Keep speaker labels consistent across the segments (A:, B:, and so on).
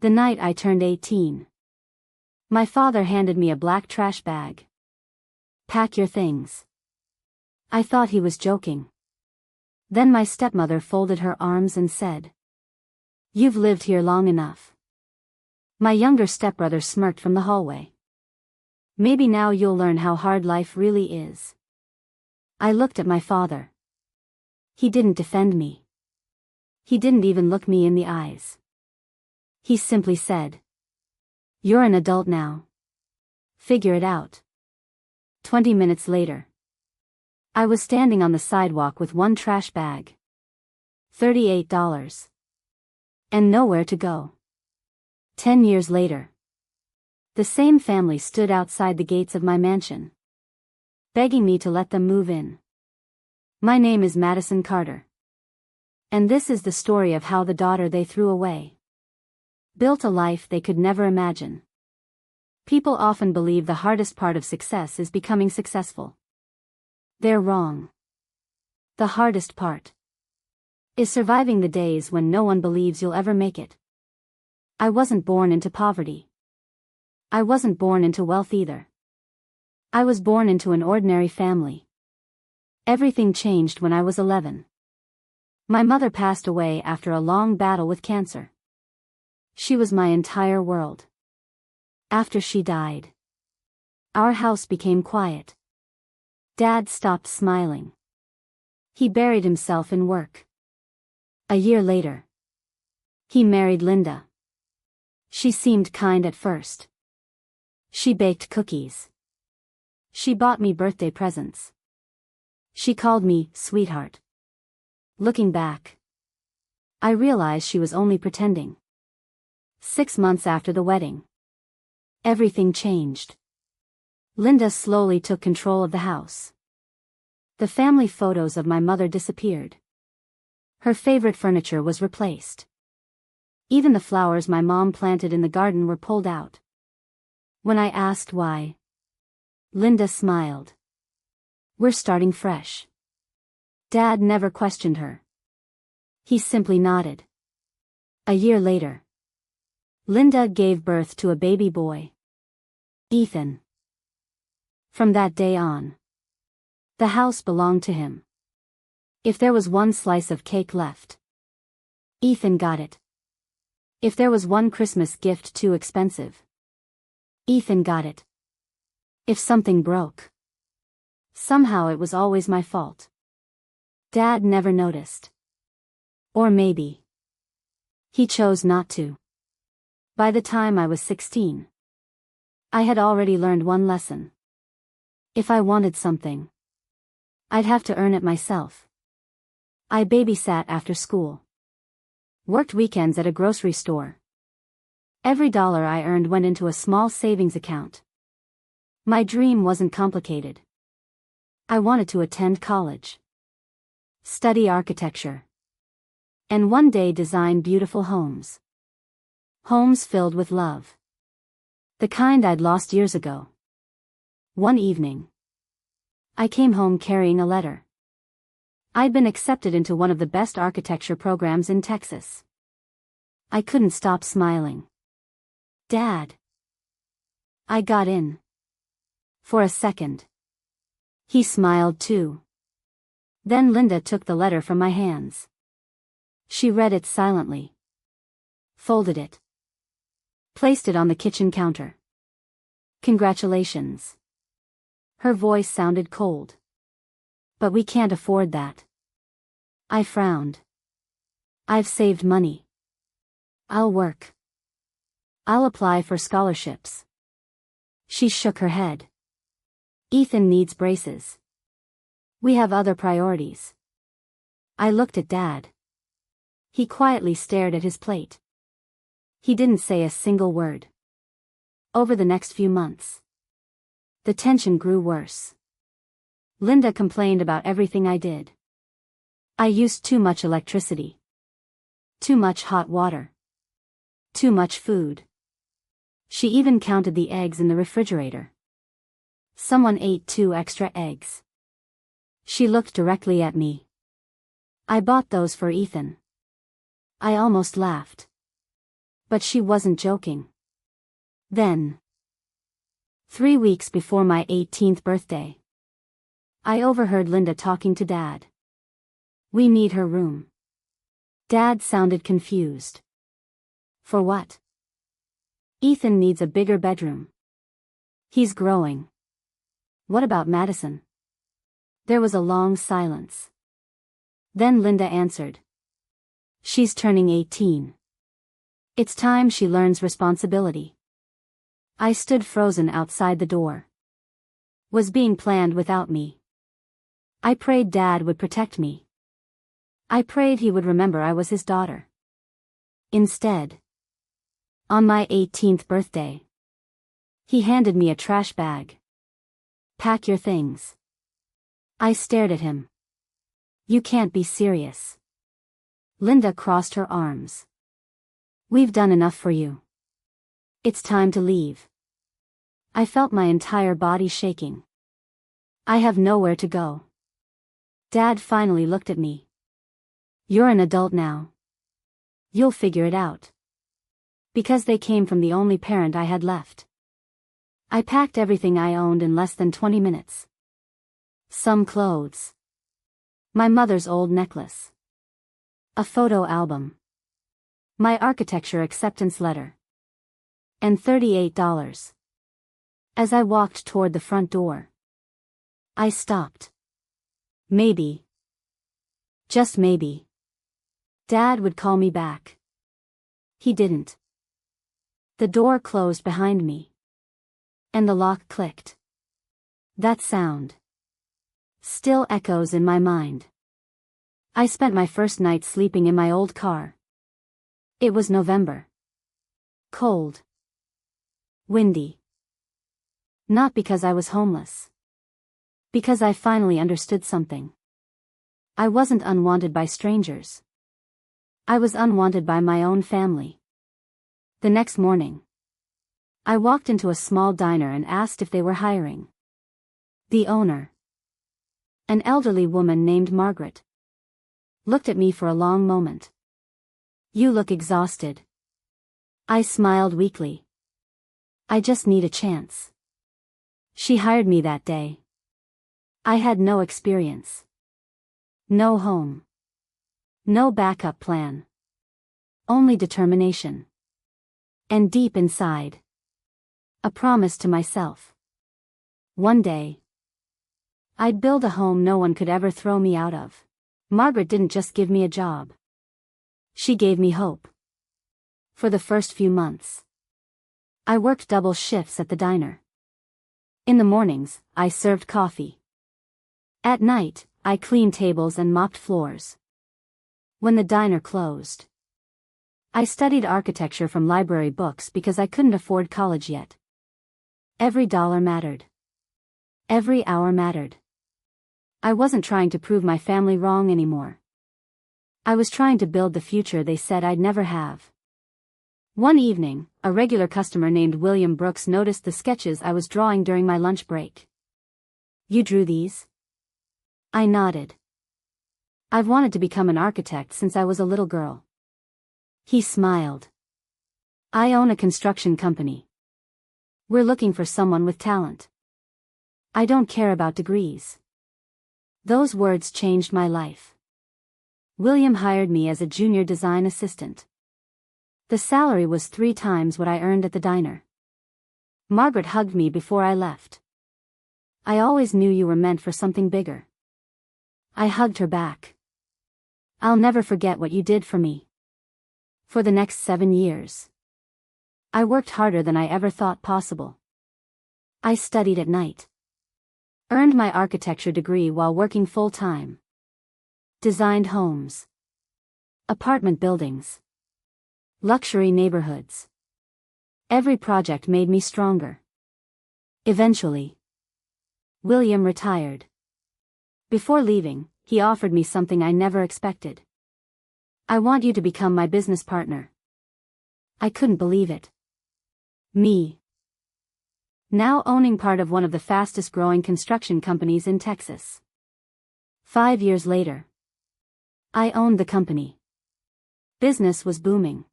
A: The night I turned 18. My father handed me a black trash bag. "Pack your things." I thought he was joking. Then my stepmother folded her arms and said, "You've lived here long enough." My younger stepbrother smirked from the hallway. "Maybe now you'll learn how hard life really is." I looked at my father. He didn't defend me. He didn't even look me in the eyes. He simply said, "You're an adult now. Figure it out." 20 minutes later, I was standing on the sidewalk with one trash bag, $38, and nowhere to go. 10 years later, the same family stood outside the gates of my mansion, begging me to let them move in. My name is Madison Carter. And this is the story of how the daughter they threw away built a life they could never imagine. People often believe the hardest part of success is becoming successful. They're wrong. The hardest part is surviving the days when no one believes you'll ever make it. I wasn't born into poverty. I wasn't born into wealth either. I was born into an ordinary family. Everything changed when I was 11. My mother passed away after a long battle with cancer. She was my entire world. After she died, our house became quiet. Dad stopped smiling. He buried himself in work. A year later, he married Linda. She seemed kind at first. She baked cookies. She bought me birthday presents. She called me sweetheart. Looking back, I realized she was only pretending. 6 months after the wedding, everything changed. Linda slowly took control of the house. The family photos of my mother disappeared. Her favorite furniture was replaced. Even the flowers my mom planted in the garden were pulled out. When I asked why, Linda smiled. "We're starting fresh." Dad never questioned her. He simply nodded. A year later, Linda gave birth to a baby boy, Ethan. From that day on, the house belonged to him. If there was one slice of cake left, Ethan got it. If there was one Christmas gift too expensive, Ethan got it. If something broke, somehow it was always my fault. Dad never noticed. Or maybe he chose not to. By the time I was 16, I had already learned one lesson. If I wanted something, I'd have to earn it myself. I babysat after school. Worked weekends at a grocery store. Every dollar I earned went into a small savings account. My dream wasn't complicated. I wanted to attend college, study architecture, and one day design beautiful homes. Homes filled with love. The kind I'd lost years ago. One evening, I came home carrying a letter. I'd been accepted into one of the best architecture programs in Texas. I couldn't stop smiling. "Dad." I got in. For a second, he smiled too. Then Linda took the letter from my hands. She read it silently, folded it, placed it on the kitchen counter. "Congratulations." Her voice sounded cold. "But we can't afford that." I frowned. "I've saved money. I'll work. I'll apply for scholarships." She shook her head. "Ethan needs braces. We have other priorities." I looked at Dad. He quietly stared at his plate. He didn't say a single word. Over the next few months, the tension grew worse. Linda complained about everything I did. I used too much electricity, too much hot water, too much food. She even counted the eggs in the refrigerator. Someone ate 2 extra eggs. She looked directly at me. "I bought those for Ethan." I almost laughed. But she wasn't joking. Then, 3 weeks before my 18th birthday, I overheard Linda talking to Dad. "We need her room." Dad sounded confused. "For what?" "Ethan needs a bigger bedroom. He's growing." "What about Madison?" There was a long silence. Then Linda answered. "She's turning 18. It's time she learns responsibility." I stood frozen outside the door. Was being planned without me. I prayed Dad would protect me. I prayed he would remember I was his daughter. Instead, on my 18th birthday, he handed me a trash bag. "Pack your things." I stared at him. "You can't be serious." Linda crossed her arms. "We've done enough for you. It's time to leave." I felt my entire body shaking. I have nowhere to go. Dad finally looked at me. "You're an adult now. You'll figure it out." Because they came from the only parent I had left. I packed everything I owned in less than 20 minutes. Some clothes. My mother's old necklace. A photo album. My architecture acceptance letter. And $38. As I walked toward the front door, I stopped. Maybe, just maybe, Dad would call me back. He didn't. The door closed behind me. And the lock clicked. That sound still echoes in my mind. I spent my first night sleeping in my old car. It was November. Cold. Windy. Not because I was homeless. Because I finally understood something. I wasn't unwanted by strangers. I was unwanted by my own family. The next morning, I walked into a small diner and asked if they were hiring. The owner, an elderly woman named Margaret, looked at me for a long moment. "You look exhausted." I smiled weakly. "I just need a chance." She hired me that day. I had no experience. No home. No backup plan. Only determination. And deep inside, a promise to myself. One day, I'd build a home no one could ever throw me out of. Margaret didn't just give me a job. She gave me hope. For the first few months, I worked double shifts at the diner. In the mornings, I served coffee. At night, I cleaned tables and mopped floors. When the diner closed, I studied architecture from library books because I couldn't afford college yet. Every dollar mattered. Every hour mattered. I wasn't trying to prove my family wrong anymore. I was trying to build the future they said I'd never have. One evening, a regular customer named William Brooks noticed the sketches I was drawing during my lunch break. "You drew these?" I nodded. "I've wanted to become an architect since I was a little girl." He smiled. "I own a construction company. We're looking for someone with talent. I don't care about degrees." Those words changed my life. William hired me as a junior design assistant. The salary was 3 times what I earned at the diner. Margaret hugged me before I left. "I always knew you were meant for something bigger." I hugged her back. "I'll never forget what you did for me." For the next 7 years, I worked harder than I ever thought possible. I studied at night. Earned my architecture degree while working full-time. Designed homes. Apartment buildings. Luxury neighborhoods. Every project made me stronger. Eventually, William retired. Before leaving, he offered me something I never expected. "I want you to become my business partner." I couldn't believe it. Me, now owning part of one of the fastest growing construction companies in Texas. 5 years later, I owned the company. Business was booming.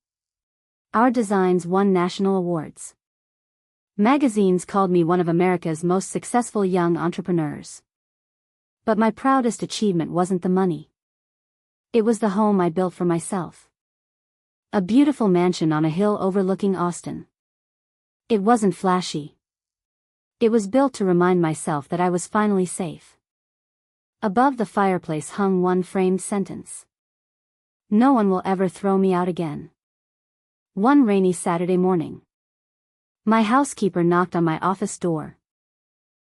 A: Our designs won national awards. Magazines called me one of America's most successful young entrepreneurs. But my proudest achievement wasn't the money. It was the home I built for myself. A beautiful mansion on a hill overlooking Austin. It wasn't flashy. It was built to remind myself that I was finally safe. Above the fireplace hung one framed sentence. No one will ever throw me out again. One rainy Saturday morning, my housekeeper knocked on my office door.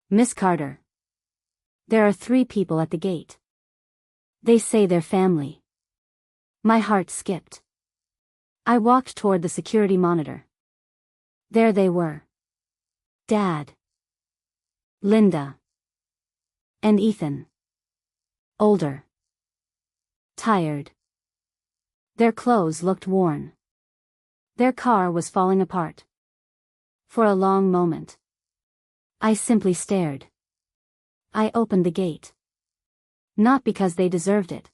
A: "Miss Carter. There are 3 people at the gate. They say they're family." My heart skipped. I walked toward the security monitor. There they were. Dad, Linda, and Ethan. Older. Tired. Their clothes looked worn. Their car was falling apart. For a long moment, I simply stared. I opened the gate. Not because they deserved it.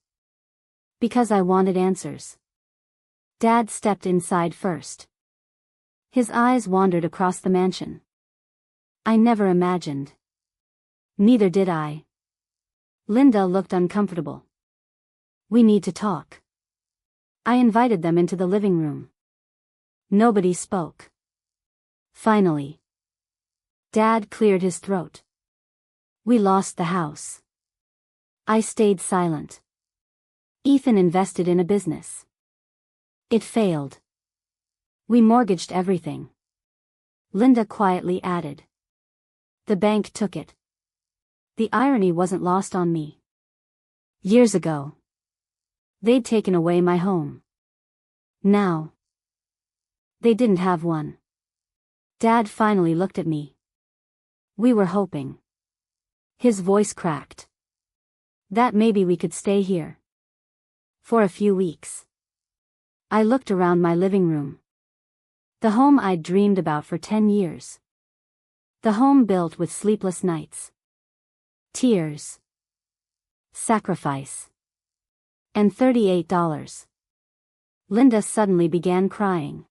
A: Because I wanted answers. Dad stepped inside first. His eyes wandered across the mansion. I never imagined. Neither did I. Linda looked uncomfortable. "We need to talk." I invited them into the living room. Nobody spoke. Finally, Dad cleared his throat. "We lost the house." I stayed silent. Ethan invested in a business. It failed. "We mortgaged everything." Linda quietly added. "The bank took it." The irony wasn't lost on me. Years ago, they'd taken away my home. Now, they didn't have one. Dad finally looked at me. "We were hoping." His voice cracked. "That maybe we could stay here. For a few weeks." I looked around my living room. The home I'd dreamed about for 10 years. The home built with sleepless nights. Tears. Sacrifice. And $38. Linda suddenly began crying.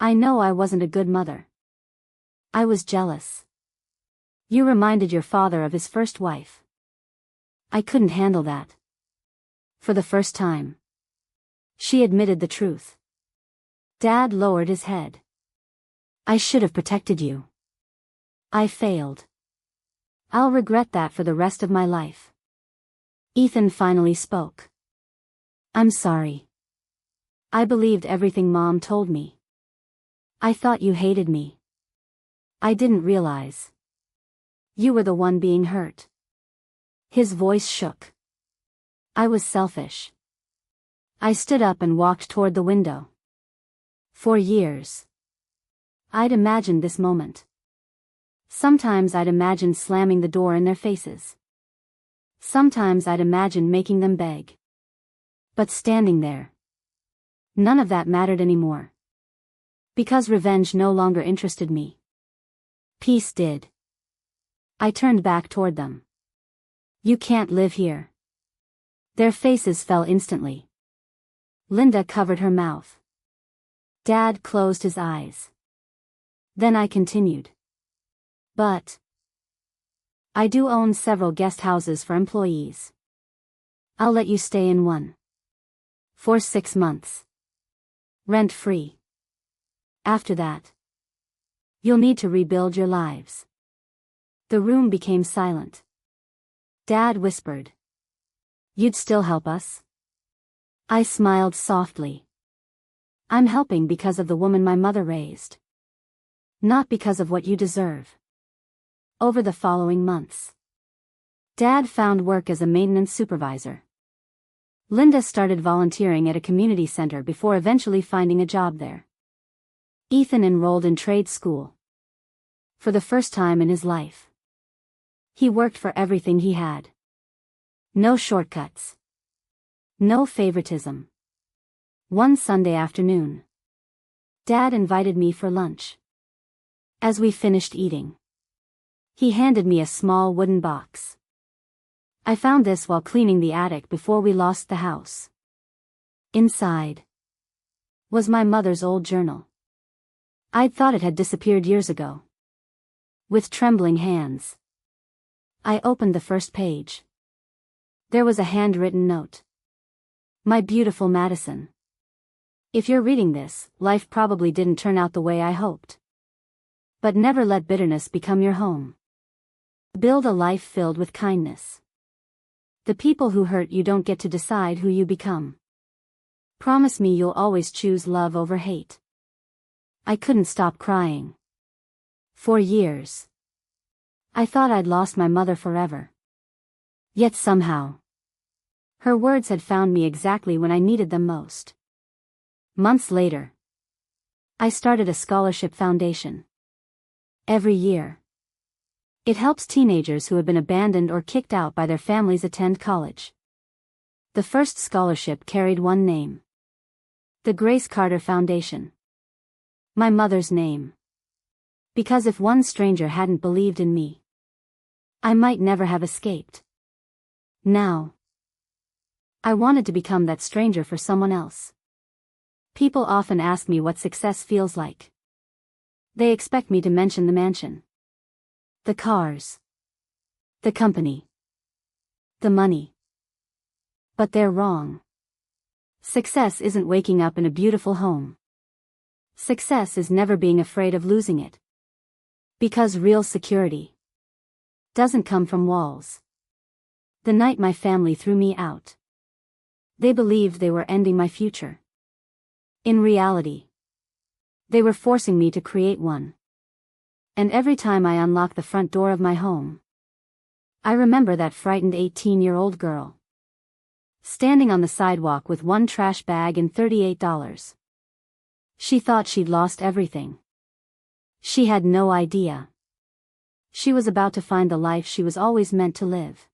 A: I know I wasn't a good mother. I was jealous. "You reminded your father of his first wife." I couldn't handle that. For the first time, she admitted the truth. Dad lowered his head. "I should have protected you. I failed. I'll regret that for the rest of my life." Ethan finally spoke. "I'm sorry. I believed everything Mom told me. I thought you hated me. I didn't realize you were the one being hurt." His voice shook. I was selfish. I stood up and walked toward the window. For years, I'd imagined this moment. Sometimes I'd imagined slamming the door in their faces. Sometimes I'd imagined making them beg. But standing there, none of that mattered anymore. Because revenge no longer interested me. Peace did. I turned back toward them. "You can't live here." Their faces fell instantly. Linda covered her mouth. Dad closed his eyes. Then I continued. "But I do own several guest houses for employees. I'll let you stay in one. For 6 months. Rent-free. After that, you'll need to rebuild your lives." The room became silent. Dad whispered. "You'd still help us?" I smiled softly. "I'm helping because of the woman my mother raised. Not because of what you deserve." Over the following months, Dad found work as a maintenance supervisor. Linda started volunteering at a community center before eventually finding a job there. Ethan enrolled in trade school. For the first time in his life, he worked for everything he had. No shortcuts. No favoritism. One Sunday afternoon, Dad invited me for lunch. As we finished eating, he handed me a small wooden box. "I found this while cleaning the attic before we lost the house. Inside was my mother's old journal. I'd thought it had disappeared years ago. With trembling hands, I opened the first page. There was a handwritten note. My beautiful Madison. If you're reading this, life probably didn't turn out the way I hoped. But never let bitterness become your home. Build a life filled with kindness. The people who hurt you don't get to decide who you become. Promise me you'll always choose love over hate. I couldn't stop crying. For years, I thought I'd lost my mother forever. Yet somehow, her words had found me exactly when I needed them most. Months later, I started a scholarship foundation. Every year, it helps teenagers who have been abandoned or kicked out by their families attend college. The first scholarship carried one name: the Grace Carter Foundation. My mother's name. Because if one stranger hadn't believed in me, I might never have escaped. Now, I wanted to become that stranger for someone else. People often ask me what success feels like. They expect me to mention the mansion, the cars, the company, the money. But they're wrong. Success isn't waking up in a beautiful home. Success is never being afraid of losing it. Because real security doesn't come from walls. The night my family threw me out, they believed they were ending my future. In reality, they were forcing me to create one. And every time I unlock the front door of my home, I remember that frightened 18-year-old girl, standing on the sidewalk with one trash bag and $38. She thought she'd lost everything. She had no idea. She was about to find the life she was always meant to live.